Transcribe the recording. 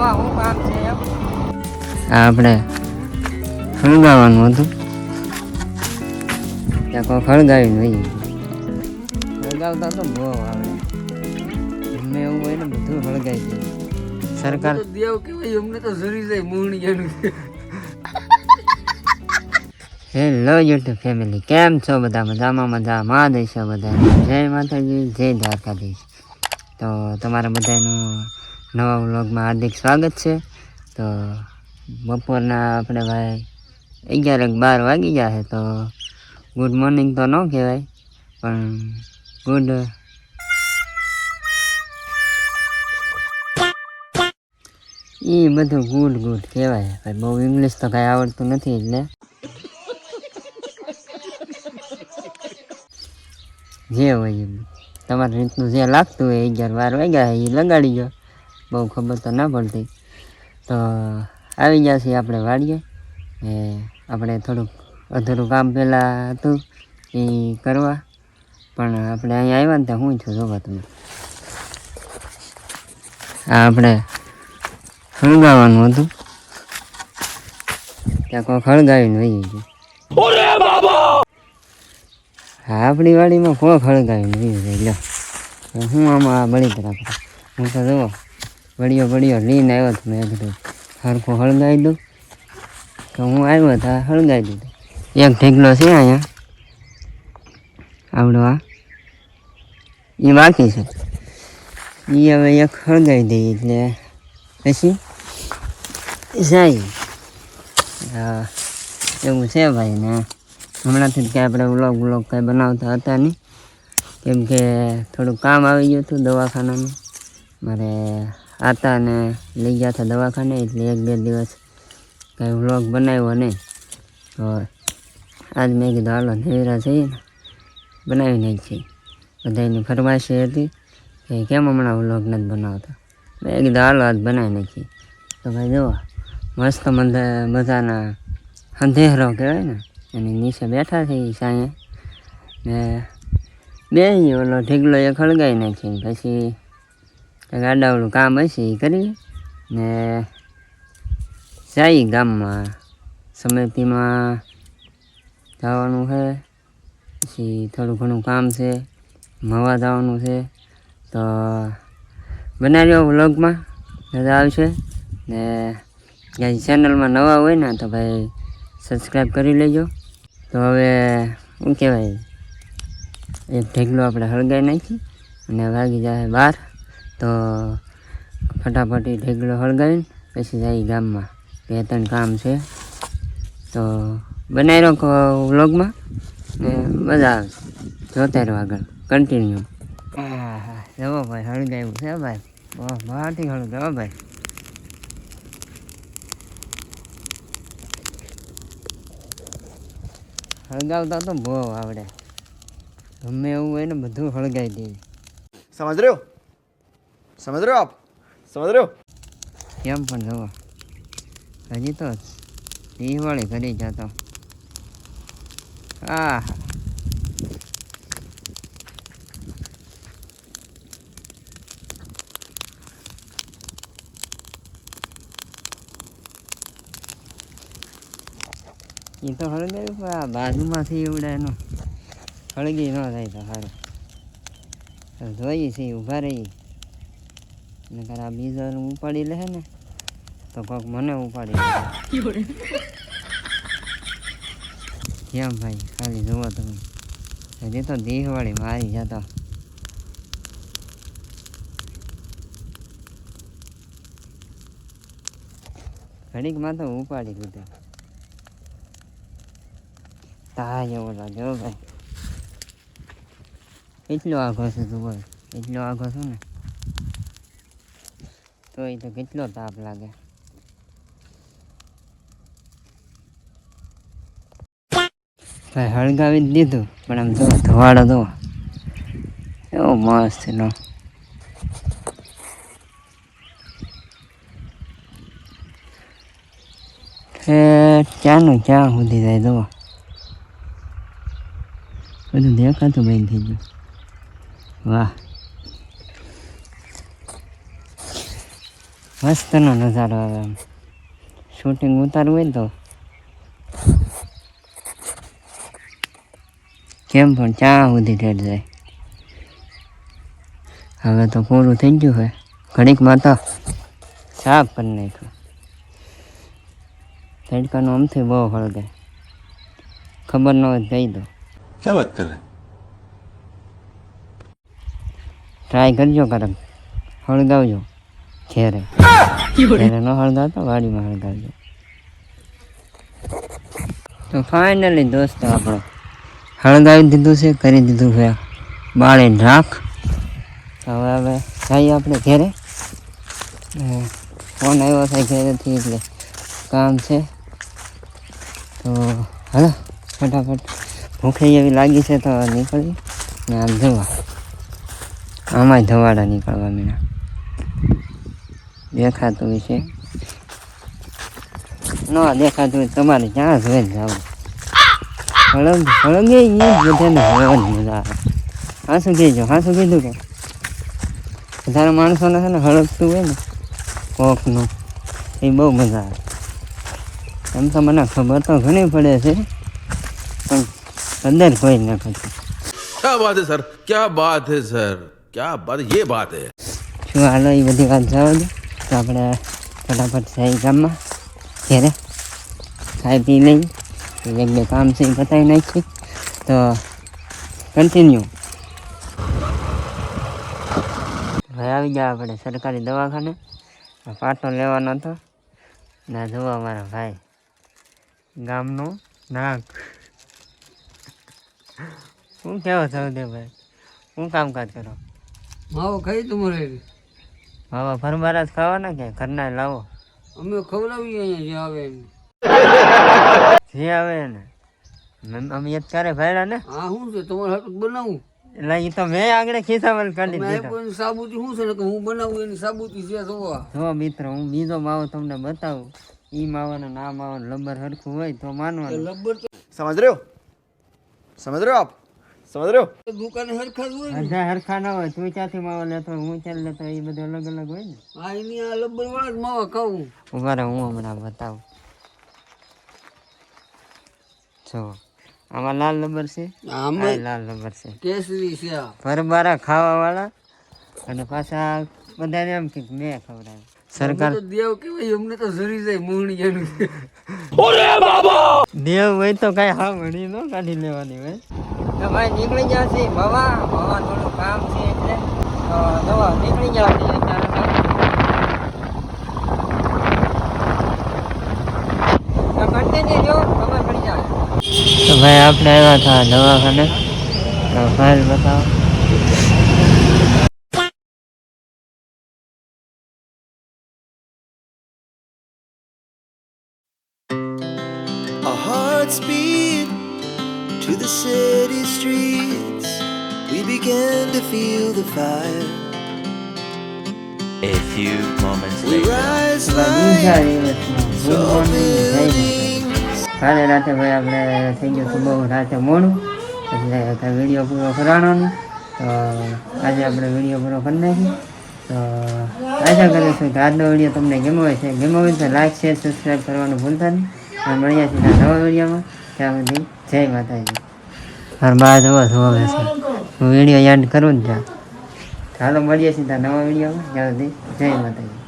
આપણે ખળગાવાનું હતું ત્યાં કોઈ ખળગાવી નહીં ખળગાવતા તો બહુ આવડે એમને એવું હોય ને બધું ખળગાવી દે સરકાર દેવ કેવાય અમને તો જરી જાય મોહણી એનું હેલો યુટ્યુબ ફેમિલી કેમ છો બધા મજામાં મજામાં દઈશો બધા જય માતાજી જય દ્વારકાધીશ તો તમારા બધાનું નવા વ્લોગમાં હાર્દિક સ્વાગત છે તો બપોરના આપણે ભાઈ 11-12 વાગી ગયા છે તો ગુડ મોર્નિંગ તો ન કહેવાય પણ ગુડ એ બધું ગુડ કહેવાય ભાઈ બહુ ઇંગ્લિશ તો કાંઈ આવડતું નથી એટલે જે હોય તમારી રીતનું જે લાગતું હોય 11-12 વાગ્યા એ લગાડી ગયો બહુ ખબર તો ના પડતી તો આવી ગયા છીએ આપણે વાડીએ એ આપણે થોડુંક અધૂરું કામ પહેલાં હતું એ કરવા પણ આપણે અહીંયા આવ્યા ને ત્યાં હું છું જોવા તમે આપણે ખળગાવાનું હતું ત્યાં કોઈ ખળગાવીને વહી ગયું હા આપણી વાડીમાં કોઈ ખળગાવીને વહી ગયું હું આમાં બળી તરફ હું તો જુઓ બળીઓ લઈને આવ્યો તો મેં કીધું સરખું હળગાવી દઉં તો હું આવ્યો તો હળગાવી દીધું એક ઢેગલો છે અહીંયા આવડો આ એ બાકી છે એ હવે એક હળગાવી દઈએ એટલે પછી જાય હા એવું છે ભાઈ ને હમણાંથી જ કાંઈ આપણે વ્લોગ કાંઈ બનાવતા હતા નહીં કેમ કે થોડુંક કામ આવી ગયું હતું દવાખાનાનું મારે આતા ને લઈ ગયા હતા દવાખાને એટલે 1-2 દિવસ કાંઈ વ્લોગ બનાવ્યો નહીં તો આજ મેં કીધું હાલો નવેરા જઈએ ને બનાવી નાખીએ બધાની ફરમાઈશ હતી કે કેમ હમણાં વ્લોગ નથી બનાવતા મેં કીધું હાલો આજ બનાવી નાખીએ તો ભાઈ જુઓ મસ્ત મજાના અંધેરો કહેવાય ને એની નીચે બેઠા છે એ સાંયે ને બે ઓલો ઢીગલો એ ખળગાવી નાખીએ પછી ગાડાવાળું કામ હશે એ કરીએ ને જઈએ ગામમાં સમિતિમાં જવાનું છે પછી થોડું ઘણું કામ છે મવા જવાનું છે તો બનાવ્યો વ્લોગમાં મજા આવશે ને જ્યાં ચેનલમાં નવા હોય ને તો ભાઈ સબસ્ક્રાઈબ કરી લેજો તો હવે શું કહેવાય એક ઢેગલો આપણે હળગાવી નાખી અને વાગી જાય 12 તો ફટાફટી ઢેગલો હળગાવીને પછી જાય ગામમાં 2-3 કામ છે તો બનાવી રાખો વ્લોગમાં ને મજા આવે જોતા રહો આગળ કન્ટિન્યુ હા જવો ભાઈ હળગાવ્યું છે ભાઈ બહારથી હળગાવો ભાઈ હળગાવતા તો બહુ આવડે ગમે એવું હોય ને બધું હળગાવી દઈએ समझ रहे हो आप समझ रहे हो કેમ પણ જવો હજી તો દિવાળી કરી જતો હા એ તો હળગાવ્યું પણ આ બાજુમાંથી એવડા એનું હળગી ન થાય તો સારું જોઈએ છીએ ઊભા રહીએ ને આ બીજો ઉપાડી લે ને તો કોઈક મને ઉપાડી લે કેમ ભાઈ ખાલી જુઓ તમે હજી તો દિવાળી મારી જતો ઘડીકમાં તો ઉપાડી દીધો તા એવો લાગ્યો ભાઈ કેટલો આઘો છે તું બોલ એટલો આઘો છું ને તો એ તો કેટલો તાપ લાગે ભાઈ હળગાવી જ દીધું પણ આમ જો ધવાડો દો એવો મસ્ત નો ક્યાં સુધી જાય જુઓ બધું દેખાતું બંધ થઈ ગયું વાહ મસ્તનો નજારો આવે આમ શૂટિંગ ઉતારવું હોય ને તો કેમ પણ ચા સુધી ઠેઠ જાય. હવે તો પૂરું થઈ ગયું હોય ઘડીકમાં તો સાફ કરી નાખ્યું. તડકાનું આમથી બહુ હળગે ખબર ન હોય કહી દો. क्या बात कर रहे हैं? ટ્રાય કરજો કરક હળગાવજો ઘેરે ન હળગાવતો વાડીમાં હળગાવજો. તો ફાઇનલી દોસ્તો આપણો હળગાવી દીધું છે કરી દીધું છે બાળે ઢાંક. હવે જઈએ આપણે ઘેરે. ફોન આવ્યો થાય ઘેરેથી એટલે કામ છે તો હાલો ફટાફટ. ભૂખે એવી લાગી છે તો નીકળી ને આમ જવા આમાંય ધવાડા નીકળવા મીના દેખાતું છે ન દેખાતું હોય તમારે ક્યાં જોઈ જવું. હળગે એ બધાને હળવાની મજા આવે. હા શું કહેજો હા શું કીધું કે વધારે માણસોને છે ને હળગતું હોય ને કોકનું એ બહુ મજા આવે. એમ તો મને ખબર તો ઘણી પડે છે પણ અંદર કોઈ ન કરતું. क्या बात है सर, क्या बात है सर, क्या बात, ये बात है. શું હાલો એ બધી વાત જવા દો તો આપણે ફટાફટ જઈ ગામમાં ઘેરે ખાઈ પી લઈ એક બે કામ છે એ પતાવી નાખી તો કન્ટિન્યુ. હવે આવી ગયા આપણે સરકારી દવાખાને. પાટો લેવાનો હતો ના જોવા મારા ભાઈ ગામનો નાક. શું કહેવો સૌદેવભાઈ શું કામકાજ કરો? માવો ખાઈ તમારે બાબા ફરમારા જ ખાવાના કે ઘરના લાવો? અમે ખવડાવીએ અહીંયા જે આવે જે આવે ને અમે અત્યારે ભાડ્યા ને. હા શું છે તમારે હાટું બનાવું એટલે એ તો મેં આગળ ખિસ્સામાં કાઢી તમે દીધા. આપ્યો એની સાબુતી શું છે ને કે હું બનાવું એની સાબુતી છે જોવા. જો મિત્રો હું બીજો માવો તમને બતાવું એ માવાનો ના માવાનો લંબર હરખું હોય તો માનવાનું. લબ્બર તો समझ रहे हो? समझ रहे हो आप? समझ रहे हो? દુકાને હરખા જ હોય ને. બધા હરખા ના હોય. તું ક્યાંથી માવો લેતો હોય હું ચાલ લેતો હોય એ બધું અલગ અલગ હોય ને. હા એની આ લબ્બર વાળા જ માવા ખાવું. ઉભા રહો હું હમણાં બતાવું. જો આમાં લાલ લબર છે આમાં આ લાલ લબર છે કેસરી છે આ. ફરબારા ખાવા વાળા અને પાછા બધાને એમ કે મેં ખવડાવ્યું. સરકાર અમને તો દેવ કેવાય અમને તો જરી જાય મોહણી એનું. દેવ હોય તો કઈ હા વળી ન કાઢી લેવાની હોય. તો ભાઈ નીકળી ગયા છે બાવા થોડું કામ છે એટલે તો દવા નીકળી ગયા છે અત્યારે તો કન્ટિન્યુ જો ખબર પડી જાય. તો ભાઈ આપણે આવ્યા હતા દવાખાને તો ફાઇલ બતાવો. Our hearts beat to the city streets. We began to feel the fire. A few moments We later. rise બીજા like દિવસમાં tall ગુડ મોર્નિંગ buildings. કાલે રાતે ભાઈ આપણે થઈ ગયું હતું બહુ રાતે મોડું એટલે કાંઈ વિડીયો પૂરો કરાવવાનો નહીં. તો આજે આપણે વિડીયો પૂરો કરી નાખીએ. તો આશા કરીશું કે આજનો વિડીયો તમને ગમ્યો હોય છે. ગમ્યો હોય તો લાઈક શેર સબસ્ક્રાઈબ કરવાનું ભૂલતા નહીં. અને મળીએ છીએ નવા વિડીયોમાં. ત્યાં સુધી જય માતાજી. મારા બા જોવા જોવે છે હું વિડીયો યાદ કરું જ ત્યાં. ચાલો મળીએ છીએ નવા વિડીયોમાં. ત્યાં સુધી જય માતાજી.